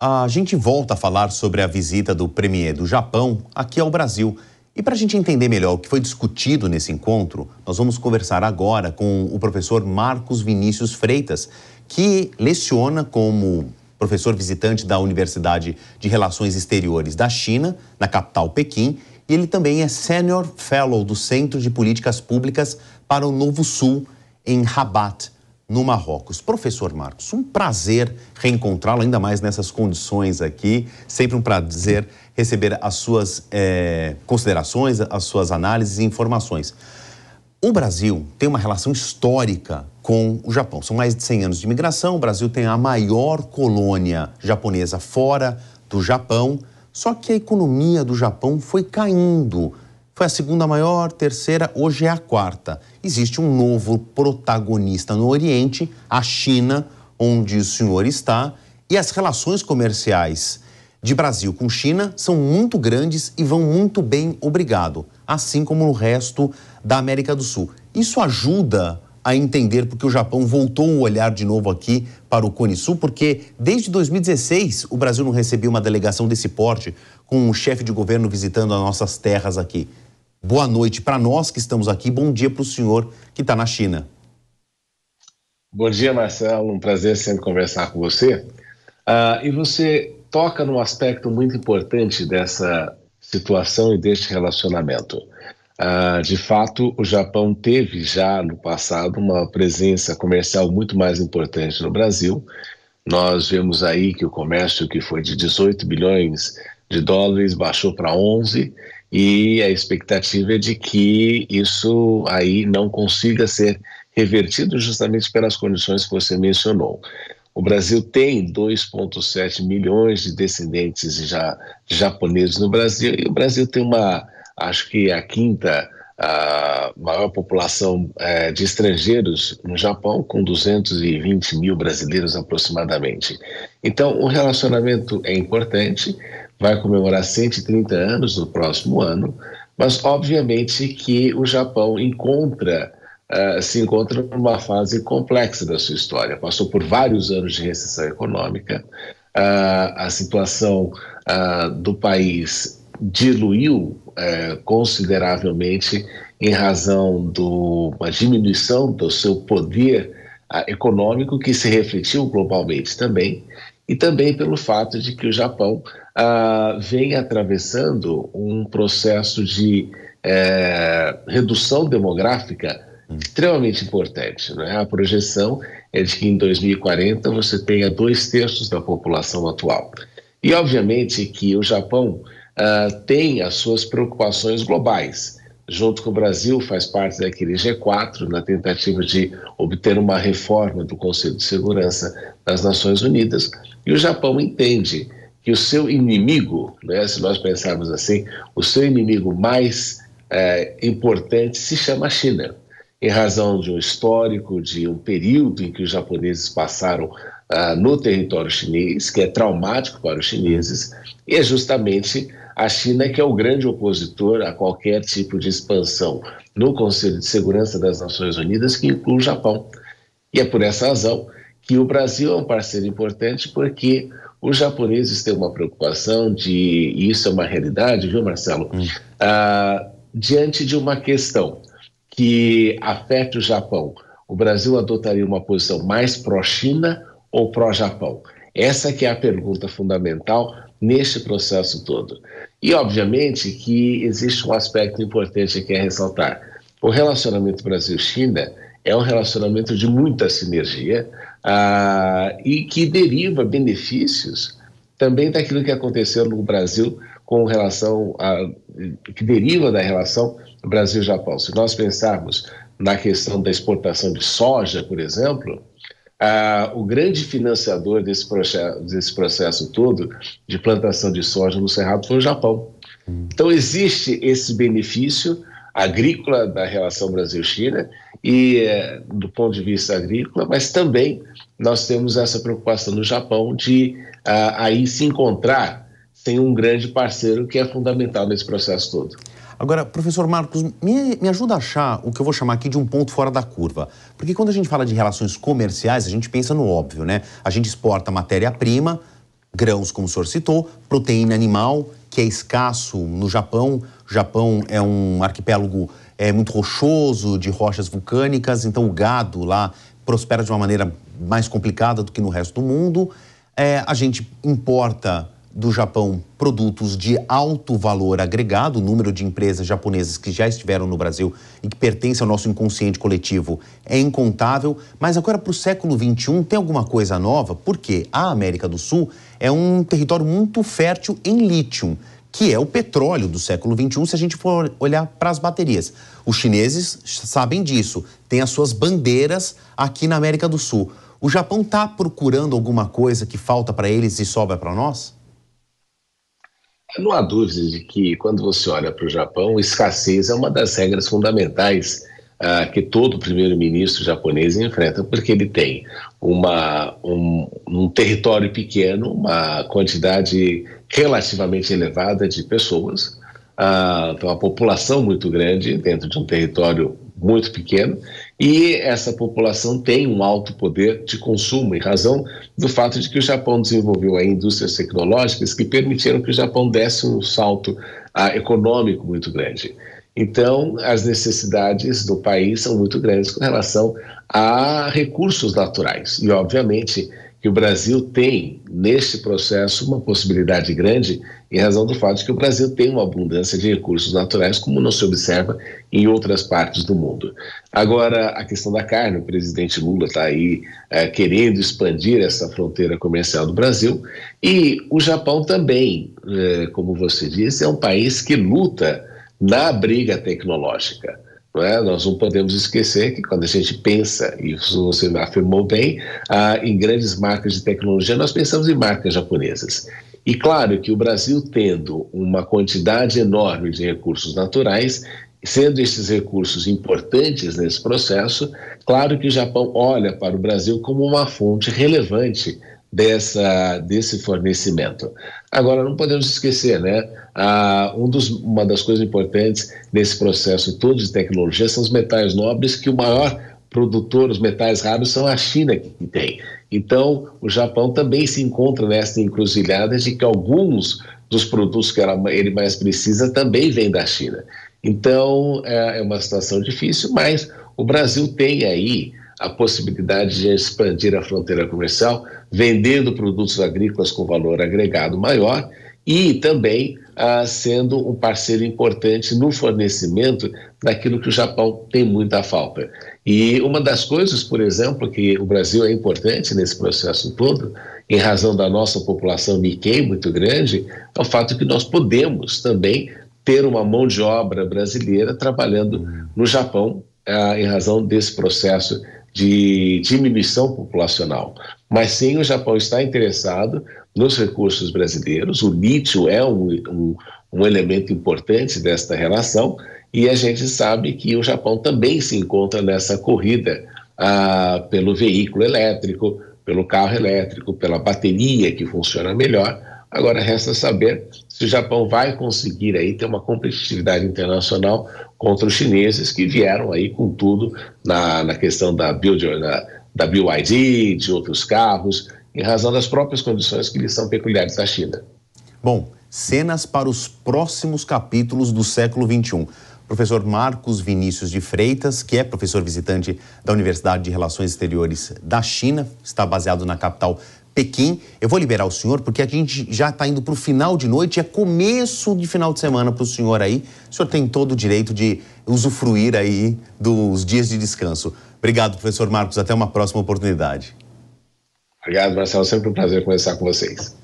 A gente volta a falar sobre a visita do premier do Japão aqui ao Brasil. E para a gente entender melhor o que foi discutido nesse encontro, nós vamos conversar agora com o professor Marcos Vinícius Freitas, que leciona como professor visitante da Universidade de Relações Exteriores da China, na capital Pequim, e ele também é Senior Fellow do Centro de Políticas Públicas para o Novo Sul, em Rabat, no Marrocos. Professor Marcos, um prazer reencontrá-lo, ainda mais nessas condições aqui. Sempre um prazer receber as suas considerações, as suas análises e informações. O Brasil tem uma relação histórica com o Japão. São mais de 100 anos de imigração. O Brasil tem a maior colônia japonesa fora do Japão. Só que a economia do Japão foi caindo. Foi a segunda maior, terceira, hoje é a quarta. Existe um novo protagonista no Oriente, a China, onde o senhor está, e as relações comerciais de Brasil com China são muito grandes e vão muito bem, obrigado, assim como no resto da América do Sul. Isso ajuda a entender porque o Japão voltou o olhar de novo aqui para o Cone Sul, porque desde 2016 o Brasil não recebia uma delegação desse porte com um chefe de governo visitando as nossas terras aqui. Boa noite para nós que estamos aqui, bom dia para o senhor que está na China. Bom dia, Marcelo, um prazer sempre conversar com você. E você toca num aspecto muito importante dessa situação e deste relacionamento. De fato, o Japão teve já no passado uma presença comercial muito mais importante no Brasil. Nós vemos aí que o comércio que foi de 18 bilhões de dólares baixou para 11 e a expectativa é de que isso aí não consiga ser revertido justamente pelas condições que você mencionou. O Brasil tem 2,7 milhões de descendentes de japoneses no Brasil e o Brasil tem acho que a quinta maior população de estrangeiros no Japão, com 220 mil brasileiros aproximadamente. Então, o relacionamento é importante, vai comemorar 130 anos no próximo ano, mas obviamente que o Japão se encontra numa fase complexa da sua história. Passou por vários anos de recessão econômica, a situação do país diluiu consideravelmente em razão de uma diminuição do seu poder econômico que se refletiu globalmente também, e também pelo fato de que o Japão vem atravessando um processo de redução demográfica extremamente importante, né? A projeção é de que em 2040 você tenha 2/3 da população atual. E obviamente que o Japão tem as suas preocupações globais. Junto com o Brasil, faz parte daquele G4 na tentativa de obter uma reforma do Conselho de Segurança das Nações Unidas. E o Japão entende que o seu inimigo, né, se nós pensarmos assim, o seu inimigo mais importante se chama China, em razão de um histórico, de um período em que os japoneses passaram no território chinês, que é traumático para os chineses, e é justamente a China que é o grande opositor a qualquer tipo de expansão no Conselho de Segurança das Nações Unidas, que inclui o Japão. E é por essa razão que o Brasil é um parceiro importante, porque os japoneses têm uma preocupação e isso é uma realidade, viu, Marcelo? Diante de uma questão que afeta o Japão, o Brasil adotaria uma posição mais pró-China ou pró-Japão? Essa que é a pergunta fundamental neste processo todo. E, obviamente, que existe um aspecto importante aqui a ressaltar. O relacionamento Brasil-China é um relacionamento de muita sinergia e que deriva benefícios também daquilo que aconteceu no Brasil com relação que deriva da relação Brasil-Japão. Se nós pensarmos na questão da exportação de soja, por exemplo, o grande financiador desse processo todo de plantação de soja no Cerrado foi o Japão. Então existe esse benefício agrícola da relação Brasil-China e do ponto de vista agrícola, mas também nós temos essa preocupação no Japão de aí se encontrar sem um grande parceiro que é fundamental nesse processo todo. Agora, professor Marcos, me ajuda a achar o que eu vou chamar aqui de um ponto fora da curva. Porque quando a gente fala de relações comerciais, a gente pensa no óbvio, né? A gente exporta matéria-prima, grãos, como o senhor citou, proteína animal, que é escasso no Japão. O Japão é um arquipélago muito rochoso, de rochas vulcânicas, então o gado lá prospera de uma maneira mais complicada do que no resto do mundo. A gente importa do Japão produtos de alto valor agregado, o número de empresas japonesas que já estiveram no Brasil e que pertencem ao nosso inconsciente coletivo é incontável. Mas agora, para o século XXI, tem alguma coisa nova? Porque a América do Sul é um território muito fértil em lítio, que é o petróleo do século XXI, se a gente for olhar para as baterias. Os chineses sabem disso, têm as suas bandeiras aqui na América do Sul. O Japão está procurando alguma coisa que falta para eles e sobra para nós? Não há dúvida de que, quando você olha para o Japão, escassez é uma das regras fundamentais que todo primeiro-ministro japonês enfrenta, porque ele tem um território pequeno, uma quantidade relativamente elevada de pessoas, então uma população muito grande dentro de um território muito pequeno, e essa população tem um alto poder de consumo, em razão do fato de que o Japão desenvolveu aí indústrias tecnológicas que permitiram que o Japão desse um salto econômico muito grande. Então, as necessidades do país são muito grandes com relação a recursos naturais. E, obviamente, que o Brasil tem, neste processo, uma possibilidade grande em razão do fato de que o Brasil tem uma abundância de recursos naturais, como não se observa em outras partes do mundo. Agora, a questão da carne, o presidente Lula está aí querendo expandir essa fronteira comercial do Brasil, e o Japão também, como você disse, é um país que luta na briga tecnológica. Nós não podemos esquecer que, quando a gente pensa, e isso você afirmou bem, em grandes marcas de tecnologia, nós pensamos em marcas japonesas. E claro que o Brasil, tendo uma quantidade enorme de recursos naturais, sendo esses recursos importantes nesse processo, claro que o Japão olha para o Brasil como uma fonte relevante desse fornecimento. Agora, não podemos esquecer, uma das coisas importantes nesse processo todo de tecnologia são os metais nobres, que o maior produtor, os metais raros, são a China que tem. Então, o Japão também se encontra nessa encruzilhada de que alguns dos produtos que ele mais precisa também vêm da China. Então, é uma situação difícil, mas o Brasil tem aí a possibilidade de expandir a fronteira comercial, vendendo produtos agrícolas com valor agregado maior e também sendo um parceiro importante no fornecimento daquilo que o Japão tem muita falta. E uma das coisas, por exemplo, que o Brasil é importante nesse processo todo, em razão da nossa população Nikkei muito grande, é o fato que nós podemos também ter uma mão de obra brasileira trabalhando no Japão, em razão desse processo de diminuição populacional. Mas sim, o Japão está interessado nos recursos brasileiros, o lítio é um elemento importante desta relação, e a gente sabe que o Japão também se encontra nessa corrida pelo veículo elétrico, pelo carro elétrico, pela bateria que funciona melhor. Agora resta saber se o Japão vai conseguir aí ter uma competitividade internacional contra os chineses, que vieram aí com tudo na questão da BYD, de outros carros, em razão das próprias condições que lhes são peculiares da China. Bom, cenas para os próximos capítulos do século XXI. Professor Marcos Vinícius de Freitas, que é professor visitante da Universidade de Relações Exteriores da China, está baseado na capital Pequim. Eu vou liberar o senhor porque a gente já está indo para o final de noite, é começo de final de semana para o senhor aí. O senhor tem todo o direito de usufruir aí dos dias de descanso. Obrigado, professor Marcos. Até uma próxima oportunidade. Obrigado, Marcelo. Sempre um prazer conversar com vocês.